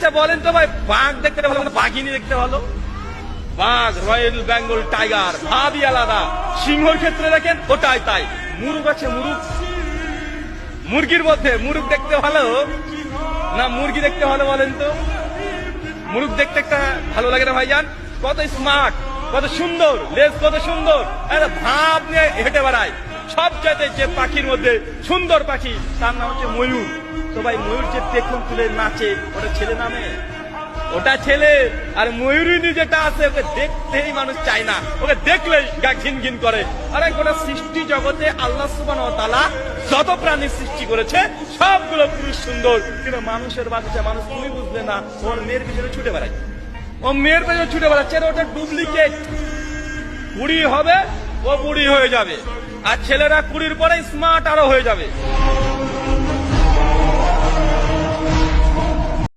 আচ্ছা বলেন তো ভাই, বাঘ দেখতে ভালো না বাঘিনী দেখতে ভালো? বাঘ, রয়্যাল বেঙ্গল টাইগার ভাবই আলাদা। সিংহর ক্ষেত্রে দেখেন ওটাই তাই। মুরগ আছে, মুরগ, মুরগির মধ্যে মুরগ দেখতে ভালো না মুরগি দেখতে ভালো বলেন তো? মুরগ দেখতে একটা ভালো লাগে না ভাইজান? কত স্মার্ট, কত সুন্দর, লেজ কত সুন্দর, একটা ভাব নিয়ে হেঁটে বেড়ায়। সবচাইতে যে পাখির মধ্যে সুন্দর পাখি তার নাম হচ্ছে ময়ূর। তো ভাই ময়ূর যে পেখম তুলে নাচে, ওটা ছেলে নামে? ওটা ছেলে। আর ময়ূরিনী যেটা আছে ওকে দেখতেই মানুষ চায় না, ওকে দেখলেই গা ঘিন ঘিন করে। আর গোটা সৃষ্টি জগতে আল্লাহ সুবহানাহু ওয়া তাআলা যত প্রাণী সৃষ্টি করেছে সবগুলো পুরুষ সুন্দর, কিন্তু মানুষের বাচ্চা মানুষ তুমি বুঝলে না, ওর মেয়ের পিছনে ছুটে বেড়ায়। ও মেয়ের পেছনে ছুটে বেড়াচ্ছে, ওটা ডুপ্লিকেট। বুড়ি হবে, ও বুড়ি হয়ে যাবে, আর ছেলেরা কুড়ির পরে স্মার্ট আরো হয়ে যাবে।